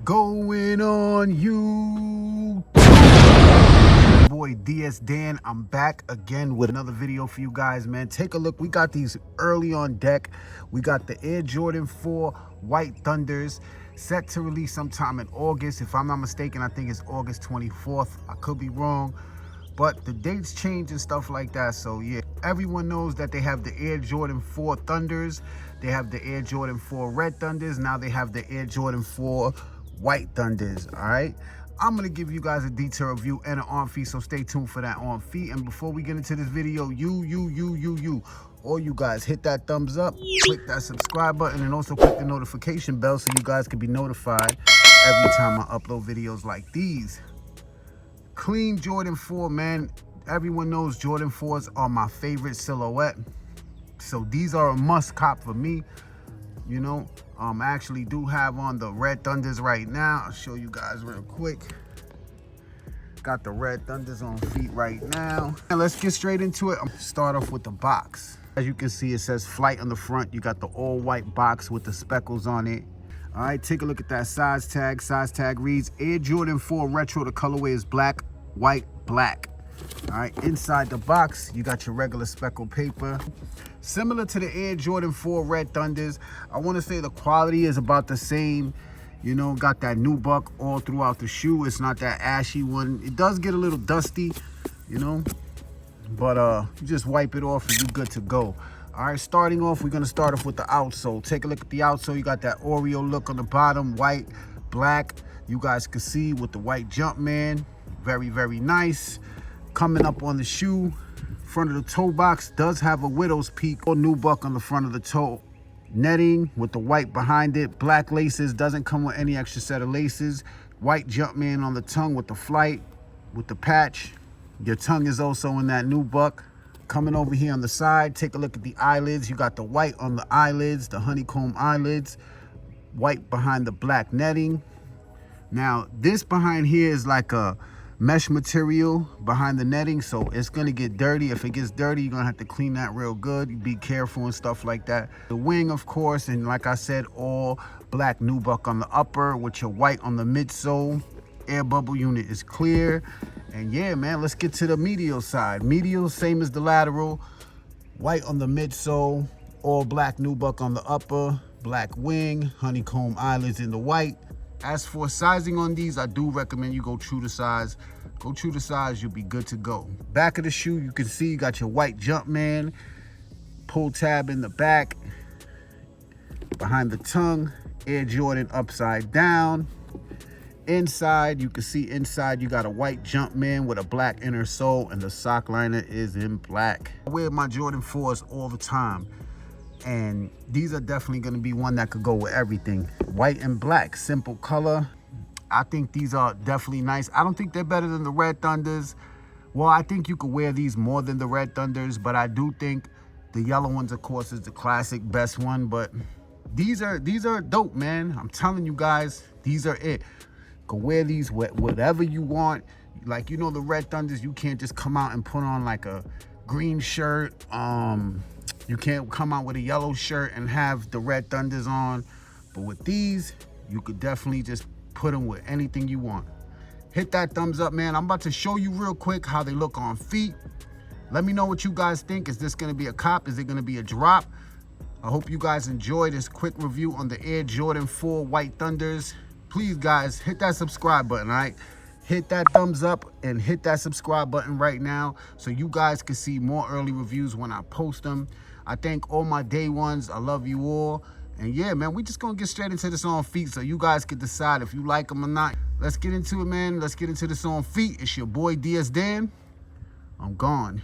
going on YouTube? Boy DS Dan, I'm back again with another video for you guys, man. Take a look. We got these early on deck. We got the Air Jordan 4 White Thunders set to release sometime in August. If I'm not mistaken, I think it's August 24th. I could be wrong, but the dates change and stuff like that. So yeah, everyone knows that they have the Air Jordan 4 Thunders. They have the Air Jordan 4 Red Thunders. Now they have the Air Jordan 4 White Thunders. All right, I'm gonna give you guys a detailed review and an on feet, so stay tuned for that on feet. And before we get into this video, all you guys, hit that thumbs up, click that subscribe button, and also click the notification bell so you guys can be notified every time I upload videos like these. Clean Jordan 4, man. Everyone knows Jordan 4s are my favorite silhouette, so these are a must cop for me. You know, I actually do have on the Red Thunders right now. I'll show you guys real quick. Got the Red Thunders on feet right now. And let's get straight into it. I'm gonna start off with the box. As you can see, it says Flight on the front. You got the all white box with the speckles on it. All right, take a look at that size tag. Size tag reads Air Jordan 4 Retro. The colorway is black, white, black. All right, inside the box, you got your regular speckle paper. Similar to the Air Jordan 4 Red Thunders, I want to say the quality is about the same. You know, got that nubuck all throughout the shoe. It's not that ashy one. It does get a little dusty, you know, but you just wipe it off and you're good to go. All right, starting off, we're going to start off with the outsole. Take a look at the outsole. You got that Oreo look on the bottom, white, black. You guys can see with the white Jumpman. Very, very nice. Coming up on the shoe, front of the toe box does have a widow's peak or nubuck on the front of the toe. Netting with the white behind it. Black laces, doesn't come with any extra set of laces. White Jumpman on the tongue with the flight, with the patch. Your tongue is also in that nubuck. Coming over here on the side, take a look at the eyelids. You got the white on the eyelids, the honeycomb eyelids. White behind the black netting. Now, this behind here is like a mesh material behind the netting, so it's gonna get dirty. If it gets dirty, you're gonna have to clean that real good. Be careful and stuff like that. The wing, of course, and like I said, all black nubuck on the upper with your white on the midsole. Air bubble unit is clear. And yeah, man, let's get to the medial side. Medial, same as the lateral. White on the midsole, all black nubuck on the upper, black wing, honeycomb eyelids in the white. As for sizing on these, I do recommend you go true to size. Go true to size, you'll be good to go. Back of the shoe, you can see you got your white Jumpman, pull tab in the back. Behind the tongue, Air Jordan upside down. Inside, you can see inside you got a white Jumpman with a black inner sole, and the sock liner is in black. I wear my Jordan 4s all the time, and these are definitely going to be one that could go with everything. White and black, simple color. I think these are definitely nice. I don't think they're better than the Red Thunders. Well, I think you could wear these more than the Red Thunders, but I do think the yellow ones, of course, is the classic best one. But these are dope, man. I'm telling you guys, these are it. Go wear these whatever you want. Like, you know, the Red Thunders, you can't just come out and put on like a green shirt. You can't come out with a yellow shirt and have the Red Thunders on. But with these, you could definitely just put them with anything you want. Hit that thumbs up, man. I'm about to show you real quick how they look on feet. Let me know what you guys think. Is this going to be a cop? Is it going to be a drop? I hope you guys enjoyed this quick review on the Air Jordan 4 White Thunders. Please, guys, hit that subscribe button, all right? Hit that thumbs up and hit that subscribe button right now so you guys can see more early reviews when I post them. I thank all my day ones. I love you all. And yeah, man, we just gonna get straight into this on feet so you guys can decide if you like them or not. Let's get into it, man. Let's get into this on feet. It's your boy DS Dan. I'm gone.